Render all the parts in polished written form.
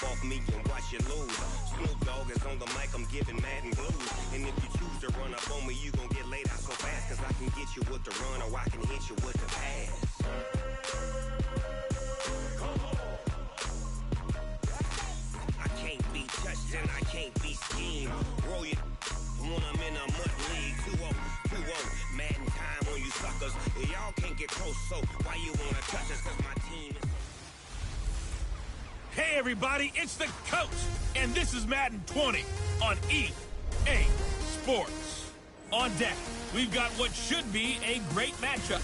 off me and watch you lose. Snoop Dogg is on the mic, I'm giving Madden blues. And if you choose to run up on me, you gon' get laid out so fast. Cause I can get you with the run or I can hit you with the pass. I can't be touched and I can't be schemed. Roll you when I'm in a mud league. 2-0, Madden time on you suckers. Y'all can't get close, so why you wanna touch us? Cause my team is... Hey everybody, it's the coach, and this is Madden 20 on EA Sports. On deck, we've got what should be a great matchup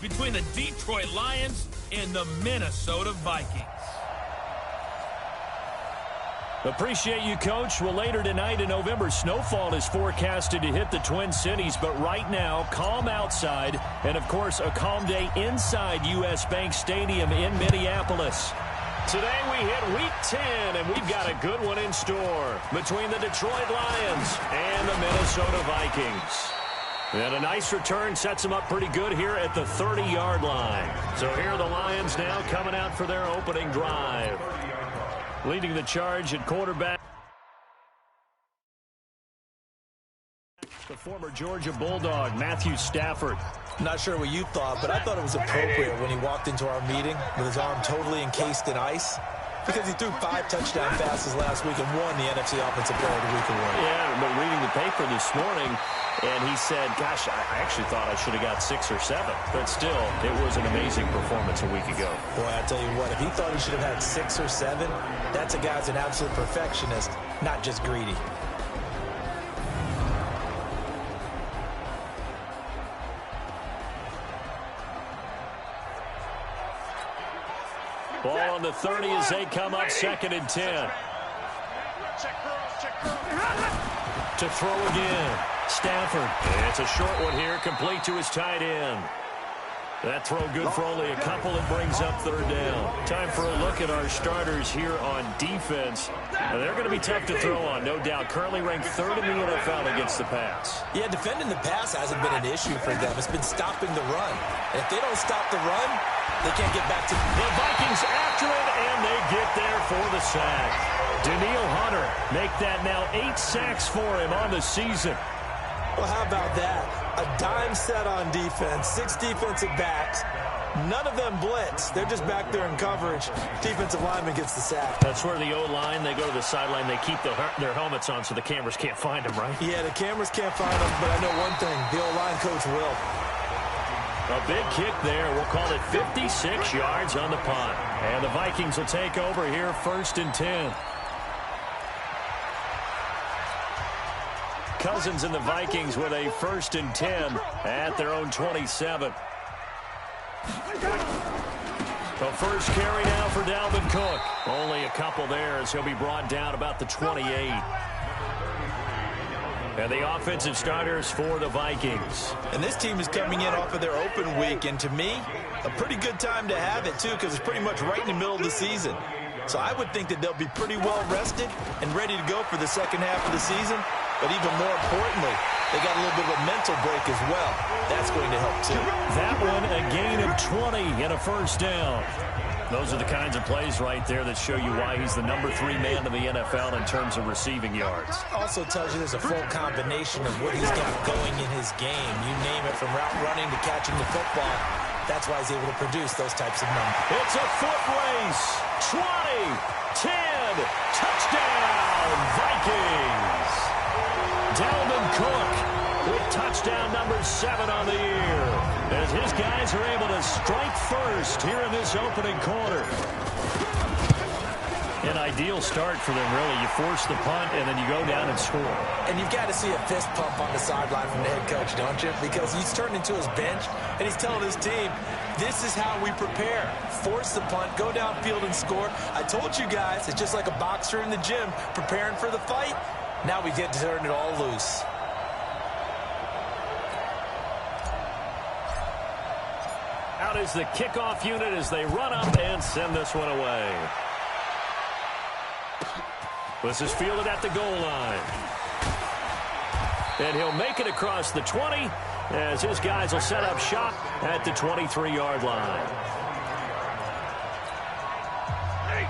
between the Detroit Lions and the Minnesota Vikings. Appreciate you, Coach. Well, later tonight in November, snowfall is forecasted to hit the Twin Cities, but right now, calm outside, and of course, a calm day inside U.S. Bank Stadium in Minneapolis. Today we hit Week 10, and we've got a good one in store between the Detroit Lions and the Minnesota Vikings. And a nice return sets them up pretty good here at the 30-yard line. So here are the Lions now coming out for their opening drive. Leading the charge at quarterback, the former Georgia Bulldog, Matthew Stafford. Not sure what you thought, but I thought it was appropriate when he walked into our meeting with his arm totally encased in ice, because he threw 5 touchdown passes last week and won the NFC Offensive Player of the Week award. Yeah, but reading the paper this morning, and he said, gosh, I actually thought I should have got 6 or 7. But still, it was an amazing performance a week ago. Boy, I tell you what, if he thought he should have had 6 or 7, that's a guy's an absolute perfectionist, not just greedy. Ball on the 30 as they come up 2nd and 10. To throw again. Stafford. And it's a short one here, complete to his tight end. That throw good for only a couple. It brings up 3rd down. Time for a look at our starters here on defense. Now, they're going to be tough to throw on, no doubt. Currently ranked 3rd in the NFL against the pass. Yeah, defending the pass hasn't been an issue for them. It's been stopping the run. And if they don't stop the run, they can't get back to the Vikings after it, and they get there for the sack. Daniil Hunter make that now 8 sacks for him on the season. Well, how about that? A dime set on defense, 6 defensive backs. None of them blitz. They're just back there in coverage. Defensive lineman gets the sack. That's where the O-line, they go to the sideline, they keep their helmets on so the cameras can't find them, right? Yeah, the cameras can't find them, but I know one thing. The O-line coach will. A big kick there. We'll call it 56 yards on the punt. And the Vikings will take over here 1st and 10. Cousins and the Vikings with a 1st and 10 at their own 27. The first carry now for Dalvin Cook. Only a couple there as he'll be brought down about the 28. And the offensive starters for the Vikings. And this team is coming in off of their open week, and to me, a pretty good time to have it, too, because it's pretty much right in the middle of the season. So I would think that they'll be pretty well rested and ready to go for the second half of the season. But even more importantly, they got a little bit of a mental break as well. That's going to help, too. That one, a gain of 20 and a 1st down. Those are the kinds of plays right there that show you why he's the #3 man in the NFL in terms of receiving yards. Also tells you there's a full combination of what he's got going in his game. You name it, from route running to catching the football. That's why he's able to produce those types of numbers. It's a foot race. 20, 10, touchdown, Vikings. Dalvin Cook with touchdown number 7 on the year, as his guys are able to strike first here in this opening quarter. An ideal start for them, really. You force the punt, and then you go down and score. And you've got to see a fist pump on the sideline from the head coach, don't you? Because he's turned into his bench, and he's telling his team, this is how we prepare. Force the punt, go downfield and score. I told you guys, it's just like a boxer in the gym preparing for the fight. Now we get to turn it all loose. Out is the kickoff unit as they run up and send this one away. This is fielded at the goal line. And he'll make it across the 20 as his guys will set up shop at the 23-yard line.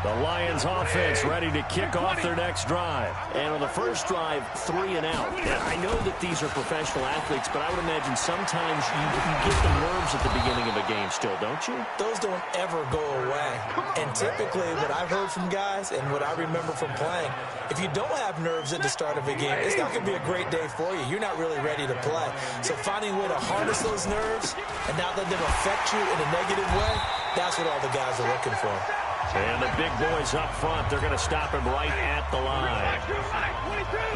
The Lions offense ready to kick off their next drive. And on the first drive, 3 and out. And I know that these are professional athletes, but I would imagine sometimes you get the nerves at the beginning of a game still, don't you? Those don't ever go away. And typically what I've heard from guys and what I remember from playing, if you don't have nerves at the start of a game, it's not going to be a great day for you. You're not really ready to play. So finding a way to harness those nerves and not let them affect you in a negative way, that's what all the guys are looking for. And the big boys up front, they're going to stop him right at the line.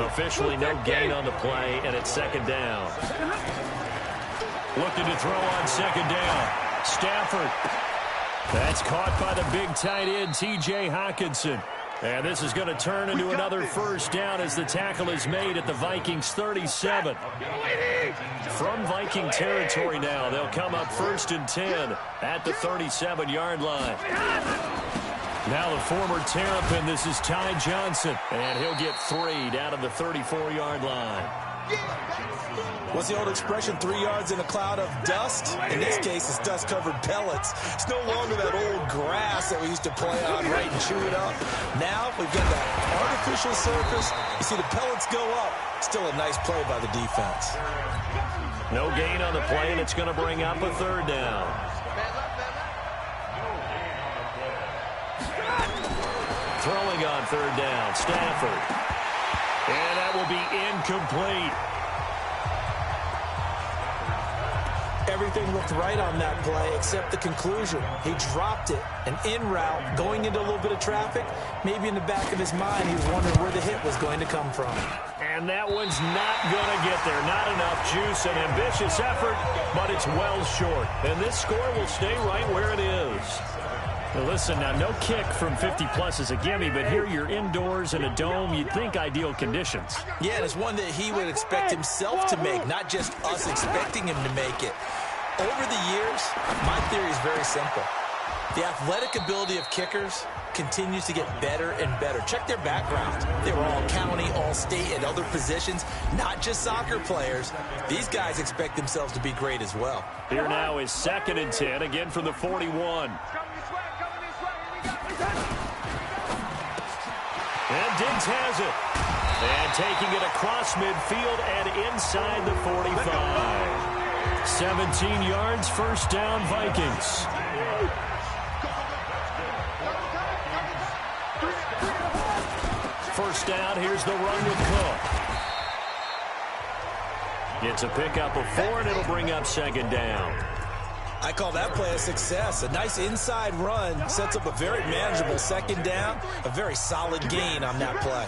Officially no gain on the play, and it's second down. Looking to throw on second down. Stafford. That's caught by the big tight end, T.J. Hockenson. And this is going to turn into another first down as the tackle is made at the Vikings 37. From Viking territory now, they'll come up 1st and 10 at the 37-yard line. Now the former Terrapin, this is Ty Johnson, and he'll get 3 down to the 34-yard line. What's the old expression, 3 yards in a cloud of dust? In this case, it's dust-covered pellets. It's no longer that old grass that we used to play on, right, and chew it up. Now we've got that artificial surface. You see the pellets go up. Still a nice play by the defense. No gain on the play, and it's going to bring up a 3rd down. Throwing on 3rd down, Stafford. And that will be incomplete. Everything looked right on that play except the conclusion. He dropped it, and en route, going into a little bit of traffic, maybe in the back of his mind, he was wondering where the hit was going to come from. And that one's not going to get there. Not enough juice, an ambitious effort, but it's well short. And this score will stay right where it is. Well, listen, now no kick from 50-plus is a gimme, but here you're indoors in a dome. You'd think ideal conditions. Yeah, and it's one that he would expect himself to make, not just us expecting him to make it. Over the years, my theory is very simple. The athletic ability of kickers continues to get better and better. Check their backgrounds. They were all county, all state, and other positions, not just soccer players. These guys expect themselves to be great as well. Here now is 2nd and 10, again from the 41. And Diggs has it. And taking it across midfield and inside the 45. 17 yards, 1st down, Vikings. First down, here's the run with Cook. Gets a pickup of 4, and it'll bring up 2nd down. I call that play a success. A nice inside run sets up a very manageable 2nd down, a very solid gain on that play.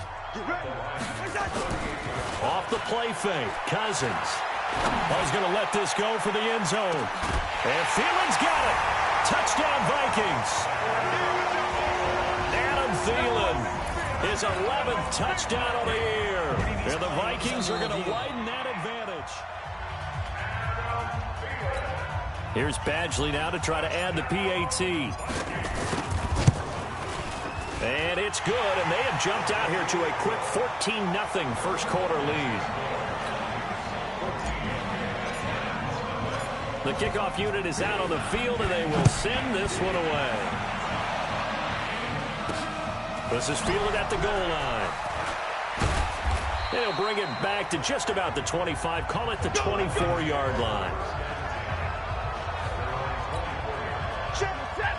Off the play fake, Cousins. He's going to let this go for the end zone. And Thielen's got it. Touchdown, Vikings. Adam Thielen, his 11th touchdown on the year. And the Vikings are going to widen that advantage. Here's Badgley now to try to add the PAT. And it's good, and they have jumped out here to a quick 14-0 first quarter lead. The kickoff unit is out on the field, and they will send this one away. This is fielded at the goal line. And he'll bring it back to just about the 25, call it the 24-yard line.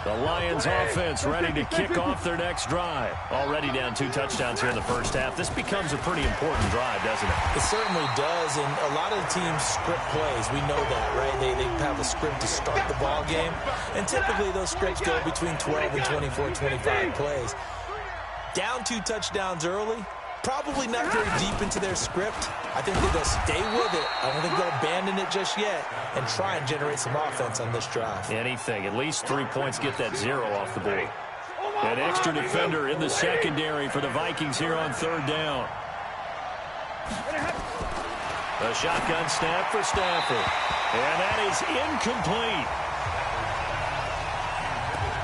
The Lions offense ready to kick off their next drive. Already down 2 touchdowns here in the first half. This becomes a pretty important drive, doesn't it? It certainly does, and a lot of the teams script plays. We know that, right? They have a script to start the ball game, and typically those scripts go between 12 and 24, 25 plays. Down 2 touchdowns early, probably not very deep into their script. I think that they'll stay with it. I don't think they'll abandon it just yet and try and generate some offense on this drive. Anything. At least 3 points, get that 0 off the board. An extra defender in the secondary for the Vikings here on 3rd down. A shotgun snap for Stafford. And that is incomplete.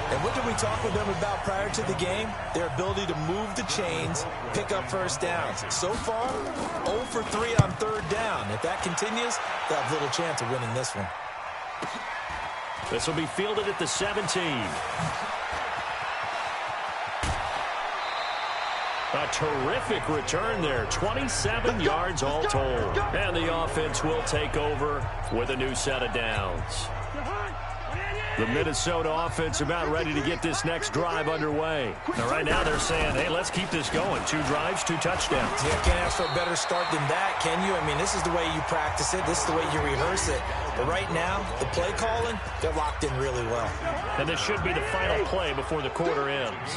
And what did we talk with them about prior to the game? Their ability to move the chains, pick up first downs. So far, 0 for 3 on 3rd down. If that continues, they'll have little chance of winning this one. This will be fielded at the 17. A terrific return there. 27 yards all told. And the offense will take over with a new set of downs. The Minnesota offense about ready to get this next drive underway. Now, right now they're saying, hey, let's keep this going. 2 drives, 2 touchdowns. Yeah, can't ask for a better start than that, can you? I mean, this is the way you practice it. This is the way you rehearse it. But right now, the play calling, they're locked in really well. And this should be the final play before the quarter ends.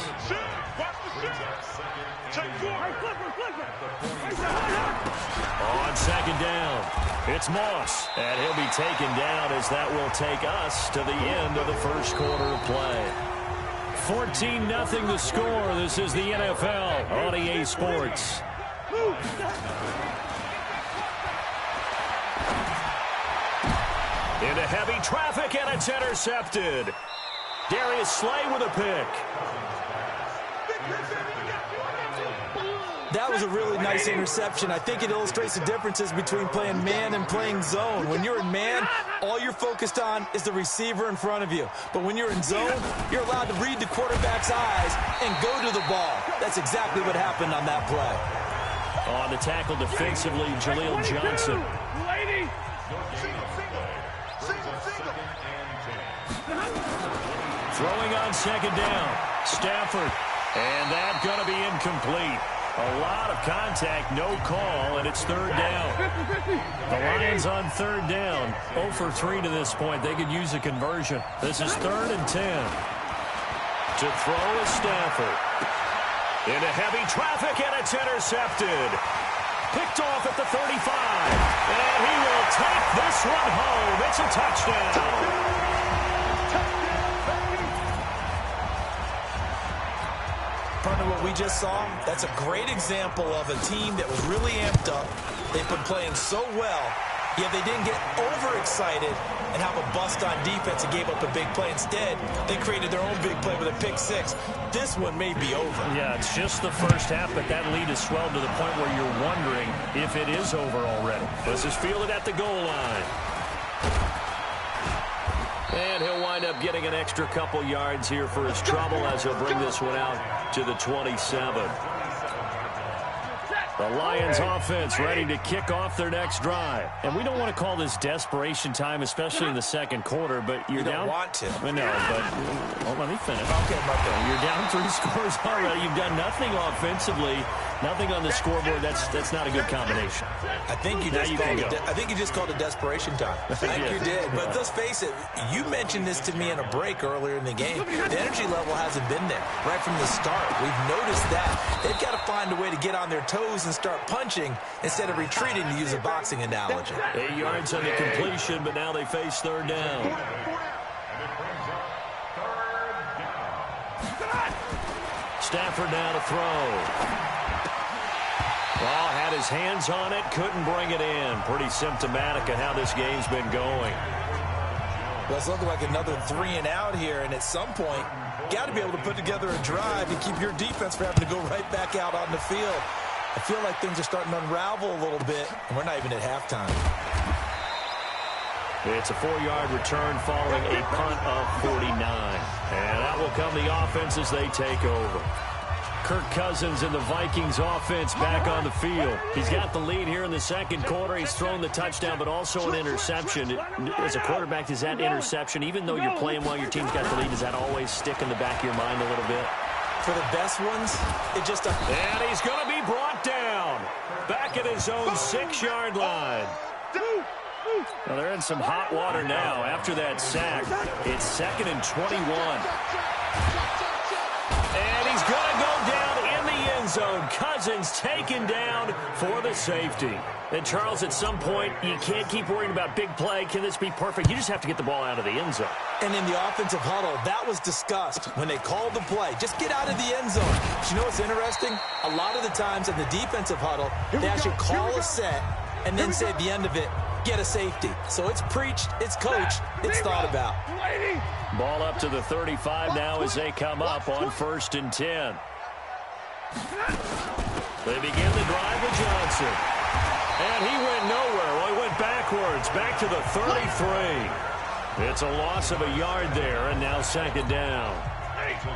On second down, it's Moss, and he'll be taken down as that will take us to the end of the first quarter of play. 14-0 the score. This is the NFL on EA Sports. Into heavy traffic, and it's intercepted. Darius Slay with a pick. That was a really nice interception. I think it illustrates the differences between playing man and playing zone. When you're in man, all you're focused on is the receiver in front of you. But when you're in zone, you're allowed to read the quarterback's eyes and go to the ball. That's exactly what happened on that play. On the tackle defensively, Jaleel Johnson. Throwing on second down, Stafford. And that's going to be incomplete. A lot of contact, no call, and it's third down. The Lions on third down, 0 for 3 to this point. They could use a conversion. This is 3rd and 10. To throw is Stafford. Into heavy traffic, and it's intercepted. Picked off at the 35. And he will take this one home. It's a touchdown. Partner, what we just saw, that's a great example of a team that was really amped up. They've been playing so well, yet they didn't get overexcited and have a bust on defense and gave up a big play. Instead, they created their own big play with a pick 6. This one may be over. Yeah, it's just the first half, but that lead has swelled to the point where you're wondering if it is over already. This is fielded at the goal line. And he'll wind up getting an extra couple yards here for his trouble as he'll bring this one out to the 27. The Lions offense ready to kick off their next drive. And we don't want to call this desperation time, especially in the second quarter, but you're down. You don't want to. I know, but well, let me finish. Okay, my bad. You're down 3 scores already. You've done nothing offensively, nothing on the scoreboard. That's not a good combination. I think you just called it desperation time. I think you did. But let's face it, you mentioned this to me in a break earlier in the game. The energy level hasn't been there right from the start. We've noticed that. They've got to find a way to get on their toes and start punching instead of retreating, to use a boxing analogy. 8 yards on the completion, but now they face third down. Stafford now to throw. Well, had his hands on it, couldn't bring it in. Pretty symptomatic of how this game's been going. Well, it's looking like another 3 and out here, and at some point, got to be able to put together a drive and keep your defense from having to go right back out on the field. I feel like things are starting to unravel a little bit, and we're not even at halftime. It's a 4-yard return following a punt of 49. And that will come the offense as they take over. Kirk Cousins and the Vikings offense back on the field. He's got the lead here in the second quarter. He's thrown the touchdown, but also an interception. As a quarterback, does that interception, even though you're playing while your team's got the lead, does that always stick in the back of your mind a little bit? For the best ones, it just... And he's going to be brought down back at his own 6-yard line. Well, they're in some hot water now after that sack. It's 2nd and 21. And he's going to go down in the end zone. Cousins taken down for the safety. And, Charles, at some point, you can't keep worrying about big play. Can this be perfect? You just have to get the ball out of the end zone. And in the offensive huddle, that was discussed when they called the play. Just get out of the end zone. But you know what's interesting? A lot of the times in the defensive huddle, they actually call a set and then say at the end of it, get a safety. So it's preached, it's coached, it's thought about. Ball up to the 35 now as they come up on 1st and 10. They begin the drive with Johnson. And he went nowhere. Well, he went backwards, back to the 33. It's a loss of a yard there, and now 2nd down.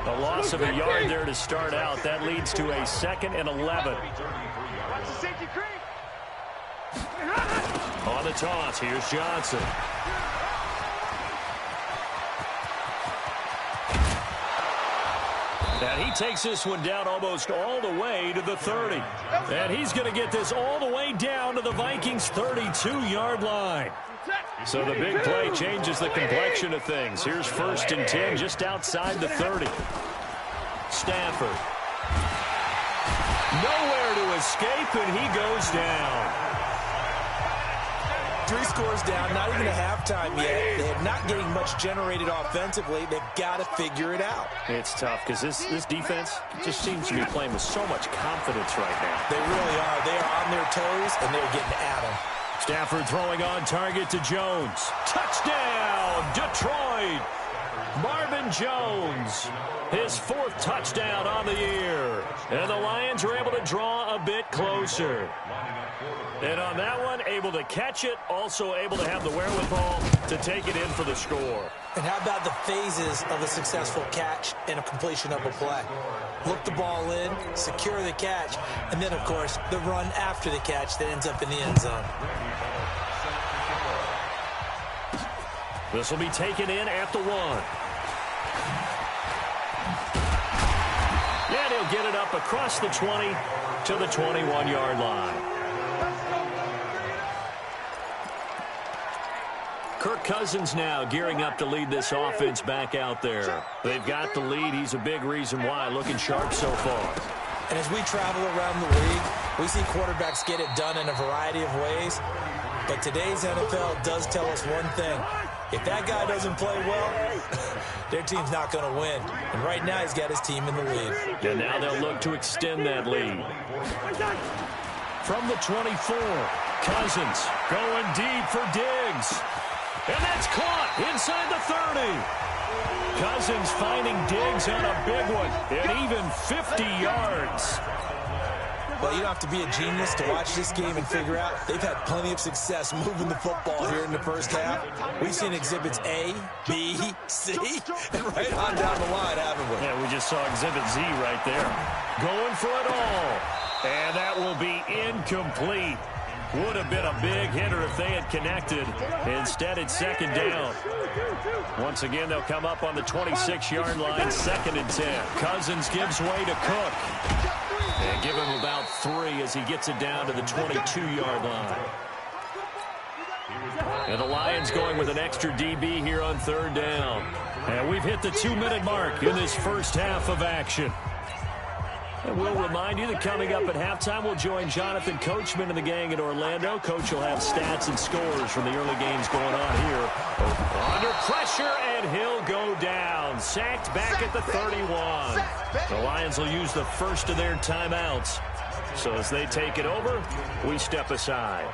A loss of a yard there to start out. That leads to a 2nd and 11. On the toss, here's Johnson. And he takes this one down almost all the way to the 30. And he's going to get this all the way down to the Vikings' 32-yard line. So the big play changes the complexion of things. Here's 1st and 10 just outside the 30. Stafford. Nowhere to escape, and he goes down. 3 scores down, not even a halftime yet. They're not getting much generated offensively. They've got to figure it out. It's tough because this defense just seems to be playing with so much confidence right now. They really are. They are on their toes, and they're getting at them. Stafford throwing on target to Jones. Touchdown, Detroit! Marvin Jones, his 4th touchdown on the year. And the Lions are able to draw a bit closer. And on that one, able to catch it, also able to have the wherewithal to take it in for the score. And how about the phases of a successful catch and a completion of a play? Look the ball in, secure the catch, and then, of course, the run after the catch that ends up in the end zone. This will be taken in at the 1. And he'll get it up across the 20 to the 21-yard line. Kirk Cousins now gearing up to lead this offense back out there. They've got the lead. He's a big reason why. Looking sharp so far. And as we travel around the league, we see quarterbacks get it done in a variety of ways. But today's NFL does tell us one thing. If that guy doesn't play well, their team's not going to win. And right now he's got his team in the lead. And now they'll look to extend that lead. From the 24, Cousins going deep for Diggs. And that's caught inside the 30. Cousins finding Diggs on a big one, and even 50 yards. Well, you don't have to be a genius to watch this game and figure out they've had plenty of success moving the football here in the first half. We've seen exhibits A, B, C, and right on down the line, haven't we? Yeah, we just saw exhibit Z right there. Going for it all. And that will be incomplete. Would have been a big hitter if they had connected. Instead, it's 2nd down. Once again, they'll come up on the 26-yard line, 2nd and 10. Cousins gives way to Cook. And give him about 3 as he gets it down to the 22-yard line. And the Lions going with an extra DB here on 3rd down. And we've hit the 2-minute mark in this first half of action. And we'll remind you that coming up at halftime, we'll join Jonathan Coachman and the gang in Orlando. Coach will have stats and scores from the early games going on here. Under pressure, and he'll go down. Sacked back at the 31. The Lions will use the first of their timeouts. So as they take it over, we step aside.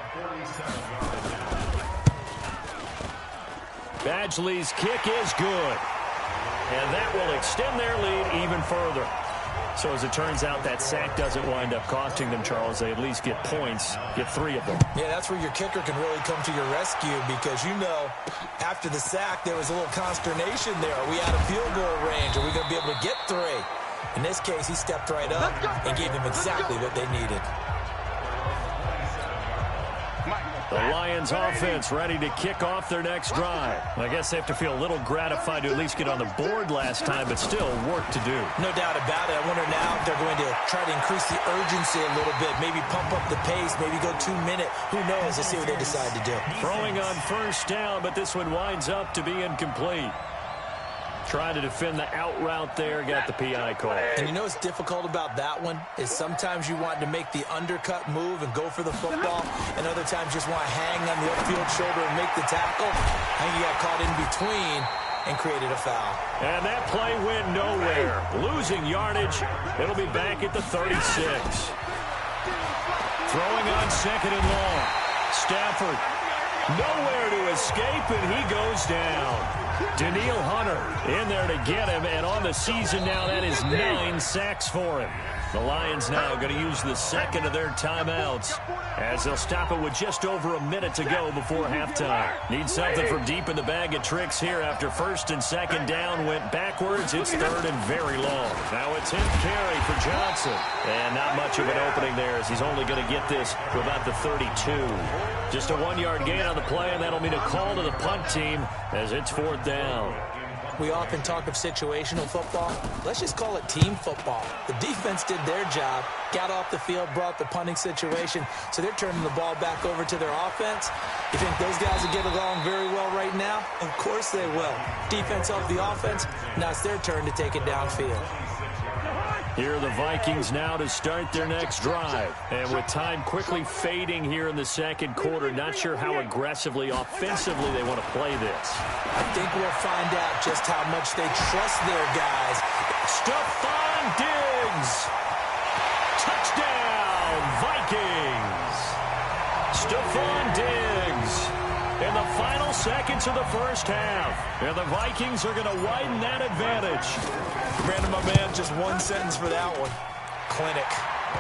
Badgley's kick is good. And that will extend their lead even further. So as it turns out, that sack doesn't wind up costing them, Charles. They at least get points, get 3 of them. Yeah, that's where your kicker can really come to your rescue because, you know, after the sack, there was a little consternation there. Are we out of field goal range? Are we going to be able to get 3? In this case, he stepped right up and gave them exactly what they needed. The Lions offense ready to kick off their next drive. I guess they have to feel a little gratified to at least get on the board last time, but still work to do. No doubt about it. I wonder now if they're going to try to increase the urgency a little bit, maybe pump up the pace, maybe go 2-minute. Who knows? Let's see what they decide to do. Throwing on 1st down, but this one winds up to be incomplete. Trying to defend the out route there, got the PI call. And you know what's difficult about that one is sometimes you want to make the undercut move and go for the football, and other times just want to hang on the upfield shoulder and make the tackle. I think he got caught in between and created a foul. And that play went nowhere. Losing yardage. It'll be back at the 36. Throwing on 2nd and long. Stafford nowhere to escape, and he goes down. Daniil Hunter in there to get him, and on the season now, that is 9 sacks for him. The Lions now going to use the second of their timeouts as they'll stop it with just over a minute to go before halftime. Need something from deep in the bag of tricks here after first and second down went backwards. It's third and very long. Now a 10th carry for Johnson. And not much of an opening there as he's only going to get this to about the 32. Just a 1-yard gain on the play, and that'll mean a call to the punt team as it's fourth down. We often talk of situational football. Let's just call it team football. The defense did their job, got off the field, brought the punting situation, so they're turning the ball back over to their offense. You think those guys will get along very well right now? Of course they will. Defense helped the offense. Now it's their turn to take it downfield. Here are the Vikings now to start their next drive. And with time quickly fading here in the second quarter, not sure how aggressively, offensively they want to play this. I think we'll find out just how much they trust their guys. Stephon Diggs. Touchdown, Vikings. Stephon Diggs in the final seconds of the first half. And the Vikings are going to widen that advantage. Brandon, my man, just one sentence for that one. Clinic.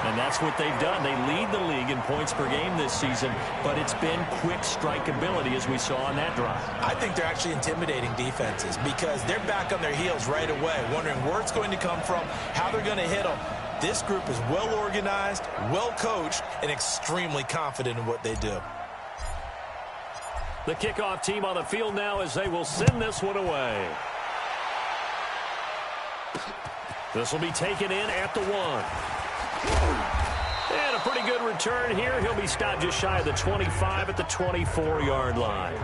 And that's what they've done. They lead the league in points per game this season, but it's been quick strikeability as we saw on that drive. I think they're actually intimidating defenses because they're back on their heels right away, wondering where it's going to come from, how they're going to hit them. This group is well organized, well coached, and extremely confident in what they do. The kickoff team on the field now as they will send this one away. This will be taken in at the 1. And a pretty good return here. He'll be stopped just shy of the 25 at the 24-yard line.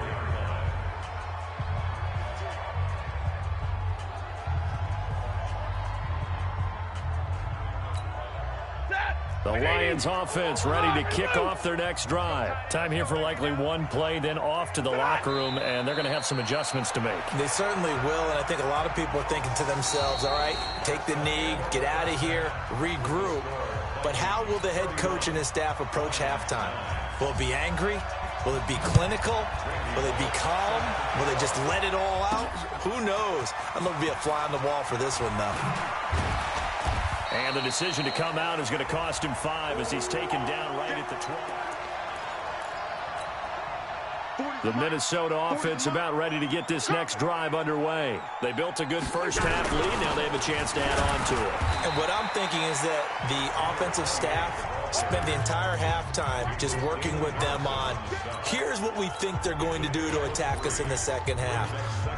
The Lions offense ready to kick off their next drive. Time here for likely one play, then off to the locker room, and they're going to have some adjustments to make. They certainly will, and I think a lot of people are thinking to themselves, all right, take the knee, get out of here, regroup. But how will the head coach and his staff approach halftime? Will it be angry? Will it be clinical? Will it be calm? Will they just let it all out? Who knows? I'm going to be a fly on the wall for this one, though. And the decision to come out is going to cost him 5 as he's taken down right at the 12. The Minnesota offense about ready to get this next drive underway. They built a good first half lead. Now they have a chance to add on to it. And what I'm thinking is that the offensive staff spent the entire halftime just working with them on, here's what we think they're going to do to attack us in the second half.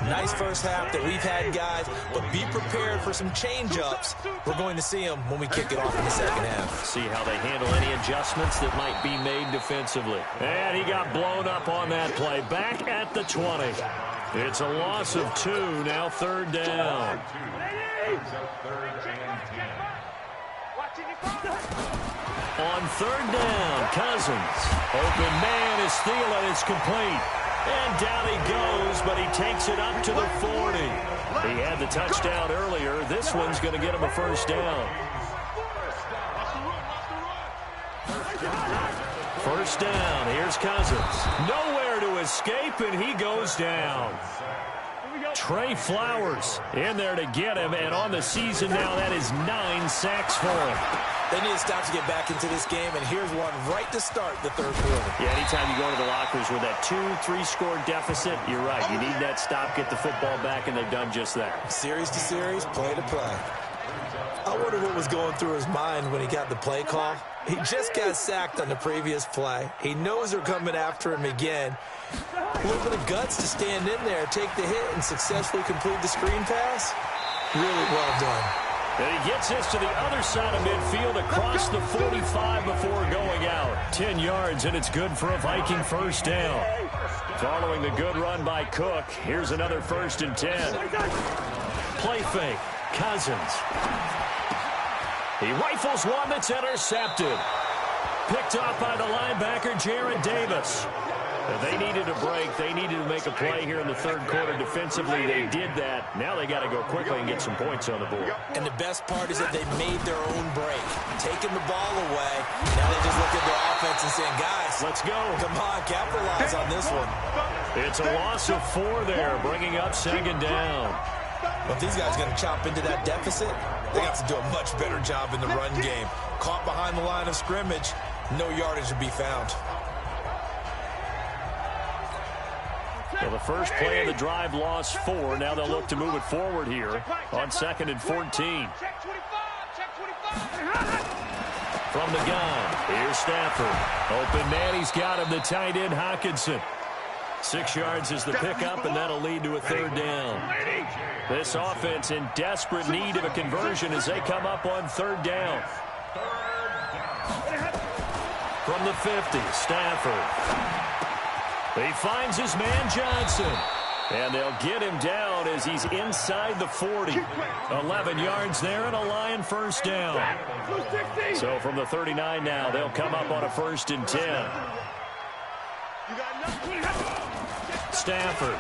Nice first half that we've had, guys, but be prepared for some change-ups. We're going to see them when we kick it off in the second half. See how they handle any adjustments that might be made defensively. And he got blown up on that play. Back at the 20. It's a loss of 2, now third down. On third down, Cousins. Open man is Thielen. It's complete. And down he goes, but he takes it up to the 40. He had the touchdown earlier. This one's going to get him a first down. First down. Here's Cousins. Nowhere to escape, and he goes down. Trey Flowers in there to get him, and on the season now, that is 9 sacks for him. They need to stop to get back into this game, and here's one right to start the third quarter. Yeah, anytime you go to the lockers with that 2-3 score deficit, you're right. You need that stop, get the football back, and they've done just that. Series to series, play to play. I wonder what was going through his mind when he got the play call. He just got sacked on the previous play. He knows they're coming after him again. A little bit of guts to stand in there, take the hit, and successfully complete the screen pass. Really well done. And he gets this to the other side of midfield across the 45 before going out. 10 yards, and it's good for a Viking first down. Following the good run by Cook, here's another 1st and 10. Play fake. Cousins. He rifles one that's intercepted. Picked off by the linebacker, Jared Davis. They needed a break. They needed to make a play here in the third quarter defensively. They did that. Now they got to go quickly and get some points on the board. And the best part is that they made their own break. Taking the ball away. Now they just look at their offense and saying, guys, let's go. Come on, capitalize on this one. It's a loss of 4 there, bringing up second down. Well, if these guys are going to chop into that deficit, They got to do a much better job in the run game. Caught behind the line of scrimmage, no yardage to be found. Well, the first play of the drive lost 4. Now they'll look to move it forward here on 2nd and 14. From the gun, here's Stafford. Open man, he's got him, the tight end Hockenson. 6 yards is the pickup, and that'll lead to a 3rd down. This offense in desperate need of a conversion as they come up on 3rd down. From the 50, Stafford. He finds his man Johnson. And they'll get him down as he's inside the 40. 11 yards there and a Lion 1st down. So from the 39 now, they'll come up on a 1st and 10. Stafford.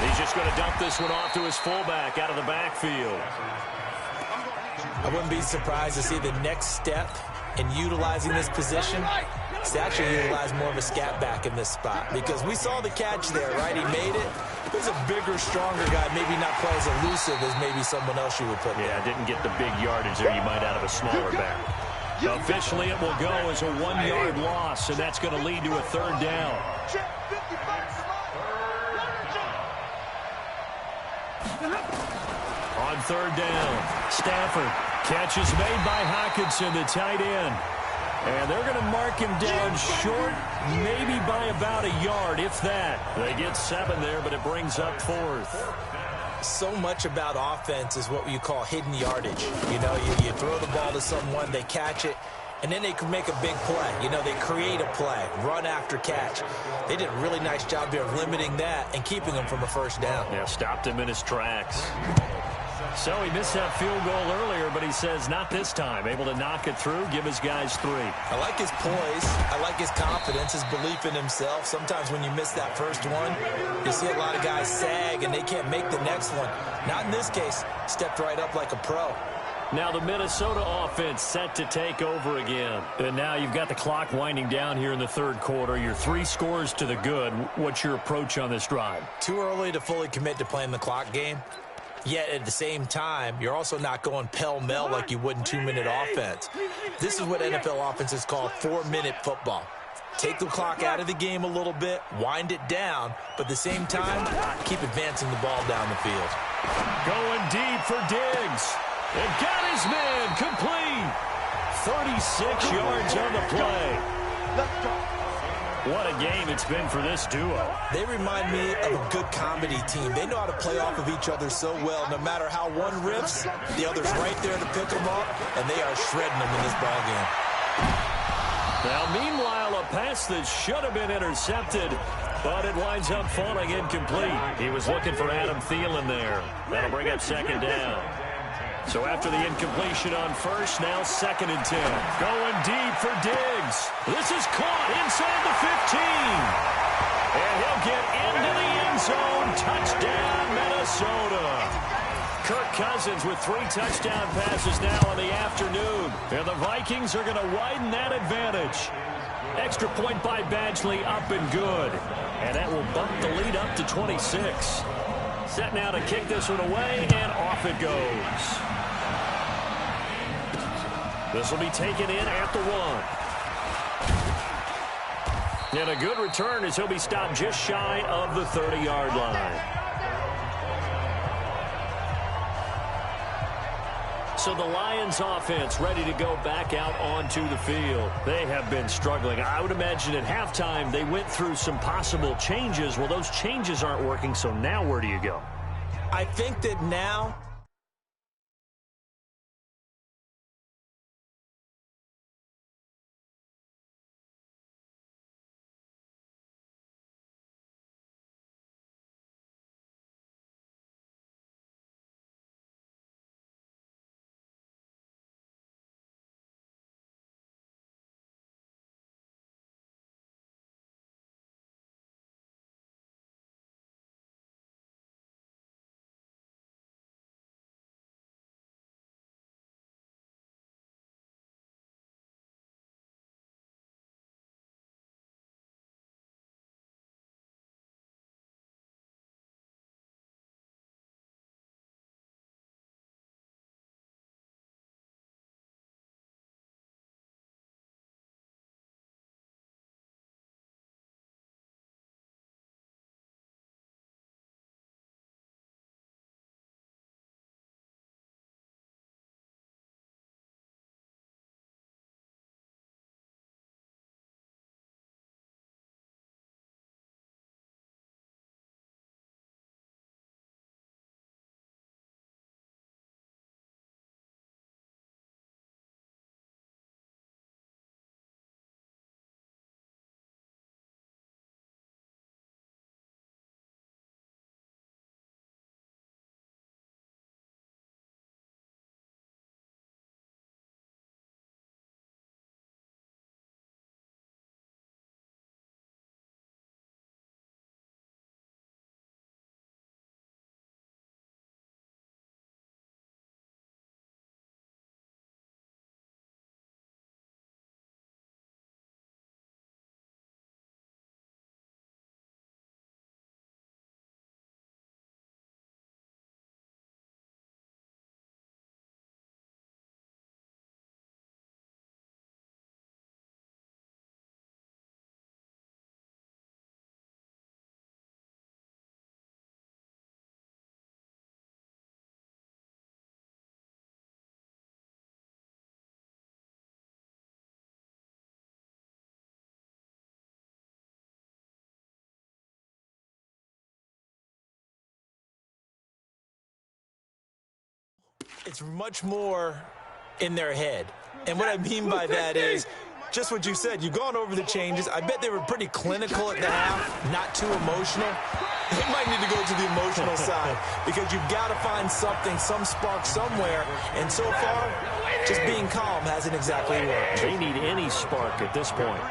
He's just going to dump this one off to his fullback out of the backfield. I wouldn't be surprised to see the next step in utilizing this position is to actually utilize more of a scat back in this spot, because we saw the catch there, right? He made it. There's a bigger, stronger guy, maybe not quite as elusive as maybe someone else you would put there. Yeah, didn't get the big yardage there you might out of a smaller back. Officially, it will go as a 1-yard loss, and that's going to lead to a 3rd down. On 3rd down, Stafford. Catch is made by Hockenson, the tight end. And they're going to mark him down short, maybe by about a yard, if that. They get 7 there, but it brings up 4th. So much about offense is what you call hidden yardage. You know, you throw the ball to someone, they catch it, and then they can make a big play. You know, they create a play, run after catch. They did a really nice job here of limiting that and keeping him from a 1st down. Yeah, stopped him in his tracks. So he missed that field goal earlier, but he says not this time. Able to knock it through, give his guys 3. I like his poise. I like his confidence, his belief in himself. Sometimes when you miss that first one, you see a lot of guys sag and they can't make the next one. Not in this case. Stepped right up like a pro. Now the Minnesota offense set to take over again. And now you've got the clock winding down here in the 3rd quarter. You're 3 scores to the good. What's your approach on this drive? Too early to fully commit to playing the clock game. Yet at the same time, you're also not going pell-mell like you would in 2-minute offense. This is what NFL offenses call 4-minute football. Take the clock out of the game a little bit, wind it down, but at the same time, keep advancing the ball down the field. Going deep for Diggs. And got his man complete. 36 yards on the play. What a game it's been for this duo. They remind me of a good comedy team. They know how to play off of each other so well. No matter how one riffs, the other's right there to pick them up, and they are shredding them in this ballgame. Now, meanwhile, a pass that should have been intercepted, but it winds up falling incomplete. He was looking for Adam Thielen there. That'll bring up 2nd down. So after the incompletion on 1st, now 2nd and 10. Going deep for Diggs. This is caught inside the 15. And he'll get into the end zone. Touchdown, Minnesota. Kirk Cousins with 3 touchdown passes now in the afternoon. And the Vikings are going to widen that advantage. Extra point by Badgley, up and good. And that will bump the lead up to 26. Set now to kick this one away, and off it goes. This will be taken in at the 1. And a good return as he'll be stopped just shy of the 30-yard line. So the Lions offense ready to go back out onto the field. They have been struggling. I would imagine at halftime they went through some possible changes. Well, those changes aren't working, so now where do you go? I think that now It's much more in their head. And what I mean by that is just what you said. You've gone over the changes. I bet they were pretty clinical at the half, not too emotional. They might need to go to the emotional side because you've got to find something, some spark somewhere. And so far, just being calm hasn't exactly worked. They need any spark at this point.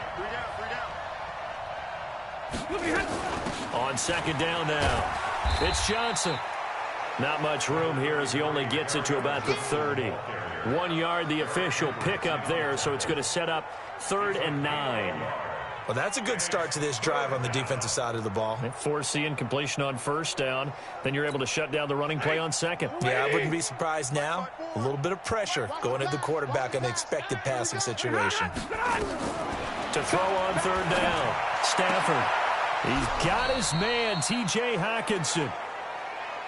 On second down now, it's Johnson. Not much room here as he only gets it to about the 30. 1 yard, the official pickup there, so it's going to set up 3rd and 9. Well, that's a good start to this drive on the defensive side of the ball. Force the incompletion on first down. Then you're able to shut down the running play on second. Yeah, I wouldn't be surprised now. A little bit of pressure going at the quarterback in the expected passing situation. To throw on 3rd down, Stafford. He's got his man, T.J. Hockenson.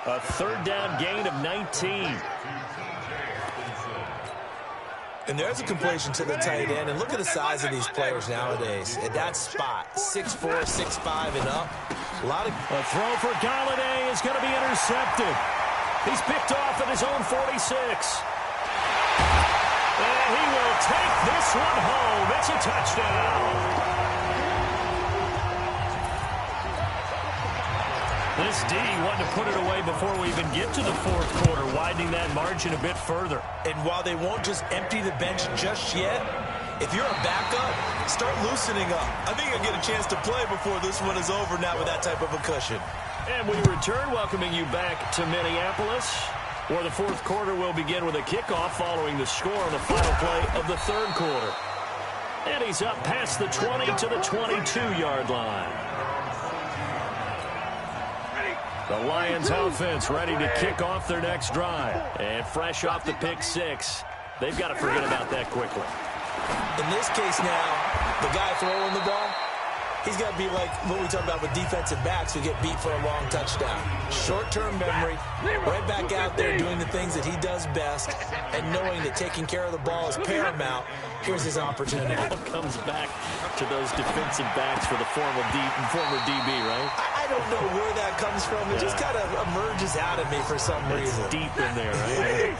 A 3rd down gain of 19. And there's a completion to the tight end. And look at the size of these players nowadays. At that spot, 6'4", 6'5", and up. A throw for Galladay is going to be intercepted. He's picked off at his own 46. And he will take this one home. It's a touchdown. This D wanted to put it away before we even get to the 4th quarter, widening that margin a bit further. And while they won't just empty the bench just yet, if you're a backup, start loosening up. I think you'll get a chance to play before this one is over now with that type of a cushion. And we return, welcoming you back to Minneapolis, where the 4th quarter will begin with a kickoff following the score on the final play of the 3rd quarter. And he's up past the 20 to the 22-yard line. The Lions offense ready to kick off their next drive. And fresh off the pick 6, they've got to forget about that quickly. In this case now, the guy throwing the ball, he's got to be like what we talk about with defensive backs who get beat for a long touchdown. Short-term memory, right back out there doing the things that he does best, and knowing that taking care of the ball is paramount. Here's his opportunity. It all comes back to those defensive backs for the former DB, right? I don't know where that comes from. It just kind of emerges out of me for some reason. It's deep in there, right?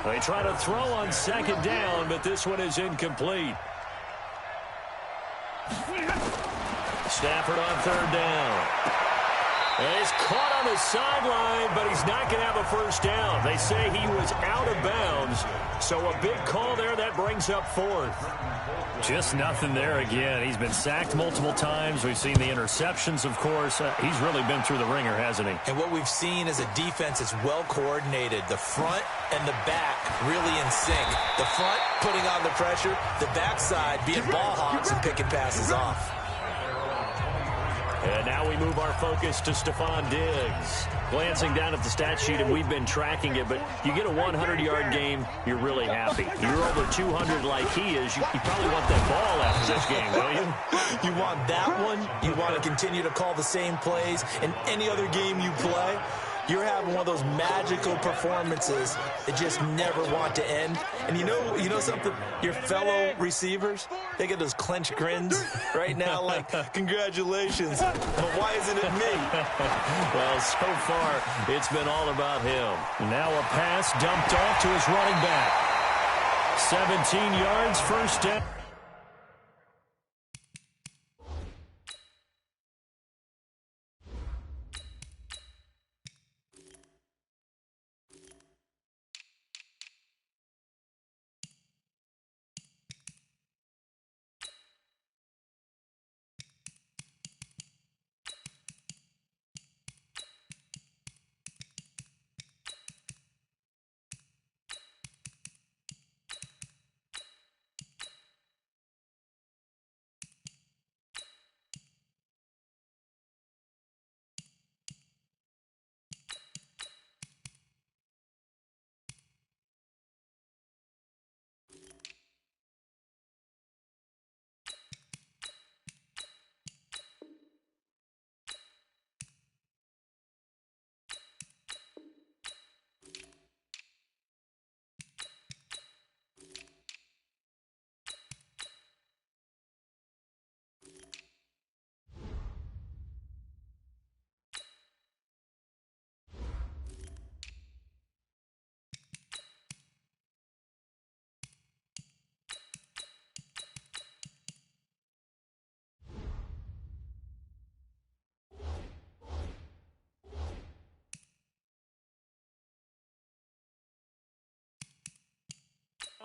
They try to throw on second down, but this one is incomplete. Stafford on 3rd down. And he's caught on the sideline, but he's not going to have a first down. They say he was out of bounds, so a big call there that brings up 4th. Just nothing there again. He's been sacked multiple times. We've seen the interceptions, of course. He's really been through the ringer, hasn't he? And what we've seen is a defense that's well coordinated. The front and the back really in sync. The front putting on the pressure, the backside being ball hawks and picking passes off. And now we move our focus to Stephon Diggs. Glancing down at the stat sheet, and we've been tracking it, but you get a 100-yard game, you're really happy. You're over 200 like he is, you probably want that ball after this game, don't you? You want that one. You want to continue to call the same plays in any other game you play. You're having one of those magical performances that just never want to end. And you know something? Your fellow receivers, they get those clenched grins right now like, congratulations, but why isn't it me? Well, so far, it's been all about him. Now a pass dumped off to his running back. 17 yards, first down.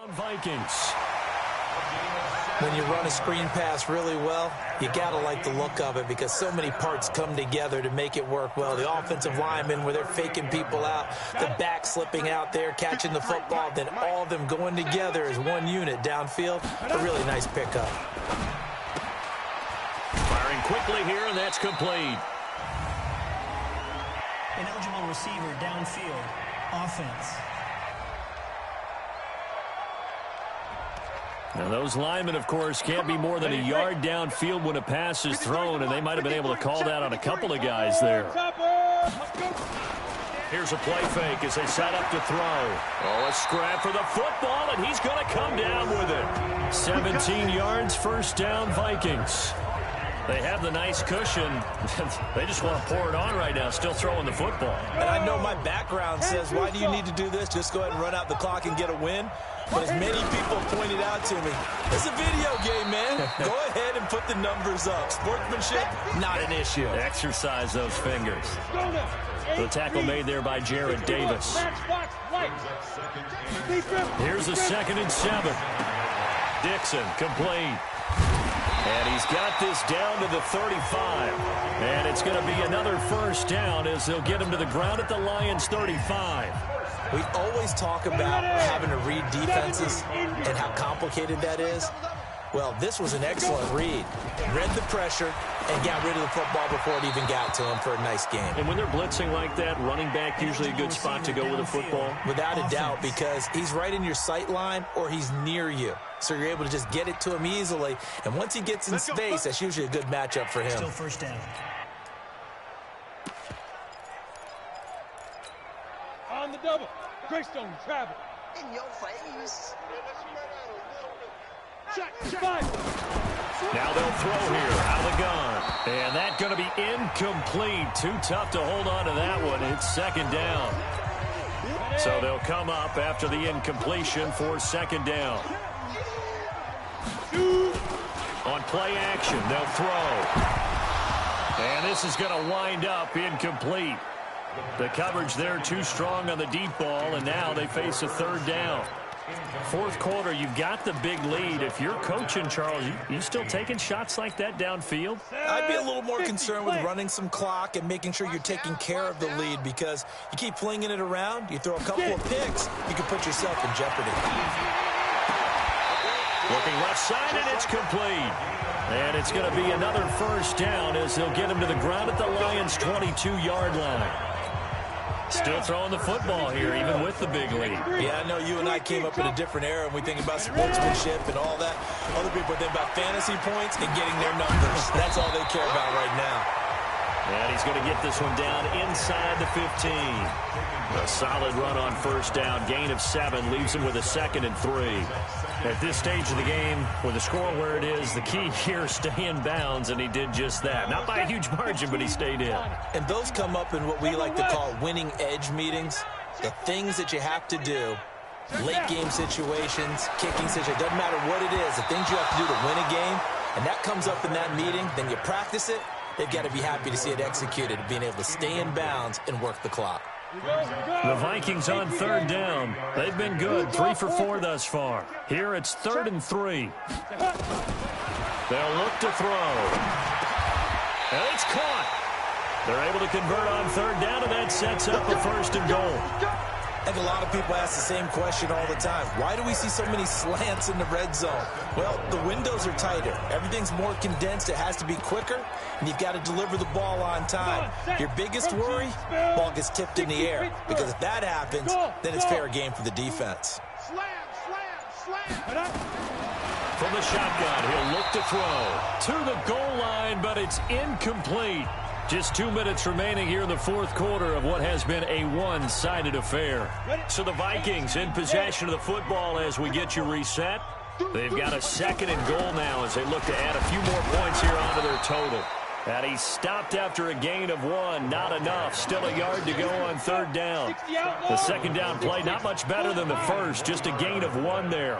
Vikings. When you run a screen pass really well, you got to like the look of it because so many parts come together to make it work well. The offensive linemen, where they're faking people out, the back slipping out there, catching the football, then all of them going together as one unit downfield. A really nice pickup. Firing quickly here, and that's complete. An eligible receiver downfield. Offense. Now, those linemen, of course, can't be more than a yard downfield when a pass is thrown, and they might have been able to call that on a couple of guys there. Here's a play fake as they set up to throw. Oh, a scrap for the football, and he's going to come down with it. 17 yards, first down, Vikings. They have the nice cushion. They just want to pour it on right now, still throwing the football. And I know my background says, why do you need to do this? Just go ahead and run out the clock and get a win. But as many people pointed out to me, it's a video game, man. Go ahead and put the numbers up. Sportsmanship, not an issue. Exercise those fingers. The tackle made there by Jared Davis. Here's a 2nd and 7. Dixon, complete. And he's got this down to the 35. And it's going to be another first down as they'll get him to the ground at the Lions' 35. We always talk about having to read defenses and how complicated that is. Well, this was an excellent read. Read the pressure and got rid of the football before it even got to him for a nice game. And when they're blitzing like that, running back usually a good spot to go with a football? Without a doubt, because he's right in your sight line or he's near you. So you're able to just get it to him easily. And once he gets in space, that's usually a good matchup for him. Still first down. On the double. Greystone travel. In your face. Check. 5. Now they'll throw here out of the gun. And that's going to be incomplete. Too tough to hold on to that one. It's 2nd down. So they'll come up after the incompletion for 2nd down. On play action, they'll throw. And this is going to wind up incomplete. The coverage there too strong on the deep ball, and now they face a 3rd down. 4th quarter, you've got the big lead. If you're coaching, Charles, you still taking shots like that downfield? I'd be a little more concerned with running some clock and making sure you're taking care of the lead because you keep flinging it around, you throw a couple of picks, you can put yourself in jeopardy. Looking left side, and it's complete. And it's going to be another first down as they'll get him to the ground at the Lions' 22-yard line. Still throwing the football here, even with the big lead. Yeah, I know you and I came up in a different era, and we think about sportsmanship and all that. Other people think about fantasy points and getting their numbers. That's all they care about right now. And he's going to get this one down inside the 15. A solid run on first down. Gain of 7 leaves him with a 2nd and 3. At this stage of the game, with the score where it is, the key here, stay in bounds, and he did just that. Not by a huge margin, but he stayed in. And those come up in what we like to call winning edge meetings. The things that you have to do, late game situations, kicking situations, doesn't matter what it is, the things you have to do to win a game, and that comes up in that meeting, then you practice it, they've got to be happy to see it executed, being able to stay in bounds and work the clock. The Vikings on 3rd down. They've been good, 3 for 4 thus far. Here it's 3rd and 3. They'll look to throw. And it's caught. They're able to convert on 3rd down, and that sets up a 1st and goal. And a lot of people ask the same question all the time. Why do we see so many slants in the red zone? Well, the windows are tighter. Everything's more condensed. It has to be quicker, and you've got to deliver the ball on time. Your biggest worry, ball gets tipped in the air, because if that happens, then it's fair game for the defense. From the shotgun, he'll look to throw to the goal line, but it's incomplete. Just 2 minutes remaining here in the 4th quarter of what has been a one-sided affair. So the Vikings in possession of the football as we get you reset. They've got a 2nd and goal now as they look to add a few more points here onto their total. And he stopped after a gain of 1. Not enough. Still a yard to go on 3rd down. The 2nd down play not much better than the first. Just a gain of 1 there.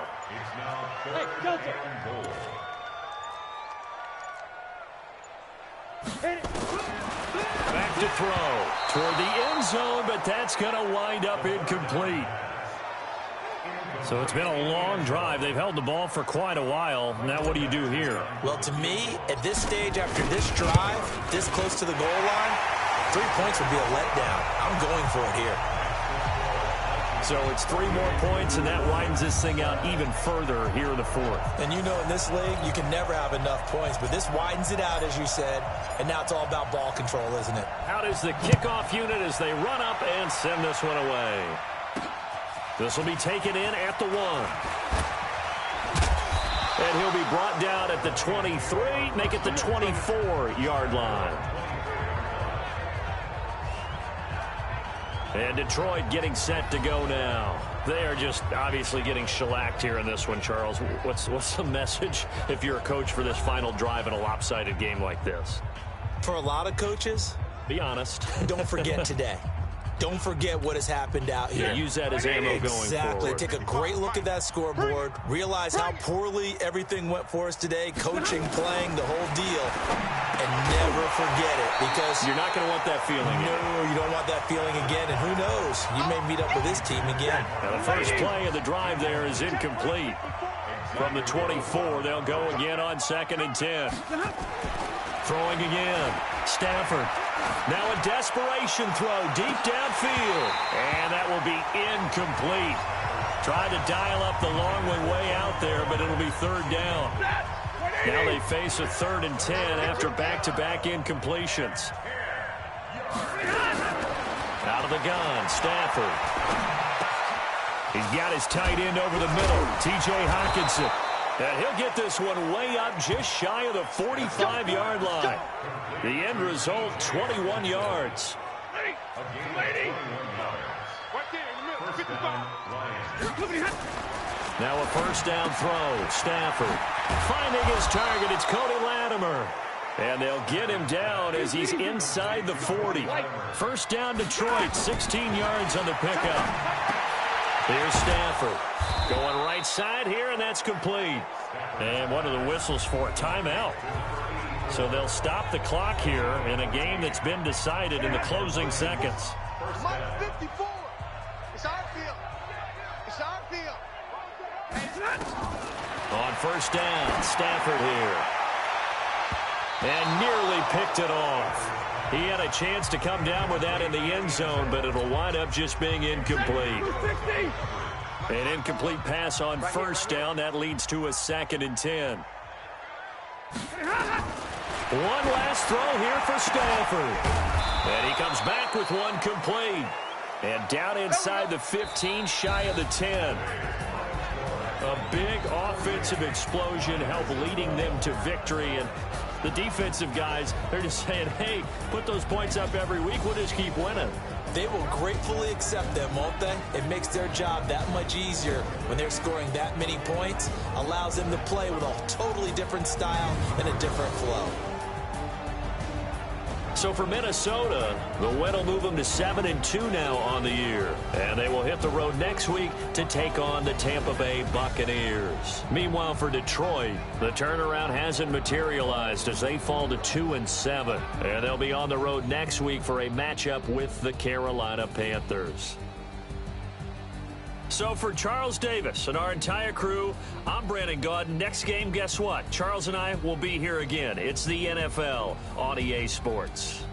Back to throw toward the end zone, but that's going to wind up incomplete. So it's been a long drive. They've held the ball for quite a while. Now what do you do here? Well, to me, at this stage, after this drive, this close to the goal line, 3 points would be a letdown. I'm going for it here. So it's 3 more points, and that widens this thing out even further here in the fourth. And you know, in this league, you can never have enough points, but this widens it out, as you said, and now it's all about ball control, isn't it? Out is the kickoff unit as they run up and send this one away. This will be taken in at the 1. And he'll be brought down at the 23, make it the 24-yard line. And Detroit getting set to go now. They are just obviously getting shellacked here in this one, Charles. What's the message if you're a coach for this final drive in a lopsided game like this? For a lot of coaches, be honest. Don't forget today. Don't forget what has happened out here. Yeah, use that as ammo going forward. Exactly. Take a great look at that scoreboard. Realize how poorly everything went for us today. Coaching, playing, the whole deal. And never forget it, because you're not going to want that feeling again. No, you don't want that feeling again. And who knows? You may meet up with this team again. Now the first play of the drive there is incomplete. From the 24, they'll go again on 2nd and 10. Throwing again. Stafford. Now a desperation throw deep downfield. And that will be incomplete. Tried to dial up the long way out there, but it'll be 3rd down. Now they face a 3rd and 10 after back-to-back incompletions. Out of the gun, Stafford. He's got his tight end over the middle, T.J. Hockenson. And he'll get this one way up just shy of the 45-yard line. The end result, 21 yards. Now a 1st down throw. Stafford finding his target. It's Cody Latimer. And they'll get him down as he's inside the 40. 1st down Detroit, 16 yards on the pickup. Here's Stafford. Going right side here, and that's complete. And one of the whistles for a timeout. So they'll stop the clock here in a game that's been decided in the closing seconds. Mike 54. It's our field. It's our field. On 1st down, Stafford here. And nearly picked it off. He had a chance to come down with that in the end zone, but it'll wind up just being incomplete. An incomplete pass on 1st down. That leads to a 2nd and 10. One last throw here for Stafford. And he comes back with one complete. And down inside the 15, shy of the 10. A big offensive explosion helped leading them to victory. And the defensive guys, they're just saying, hey, put those points up every week. We'll just keep winning. They will gratefully accept them, won't they? It makes their job that much easier when they're scoring that many points. Allows them to play with a totally different style and a different flow. So for Minnesota, the win will move them to 7-2 now on the year. And they will hit the road next week to take on the Tampa Bay Buccaneers. Meanwhile, for Detroit, the turnaround hasn't materialized as they fall to 2-7. And they'll be on the road next week for a matchup with the Carolina Panthers. So for Charles Davis and our entire crew, I'm Brandon Gaudin. Next game, guess what? Charles and I will be here again. It's the NFL on EA Sports.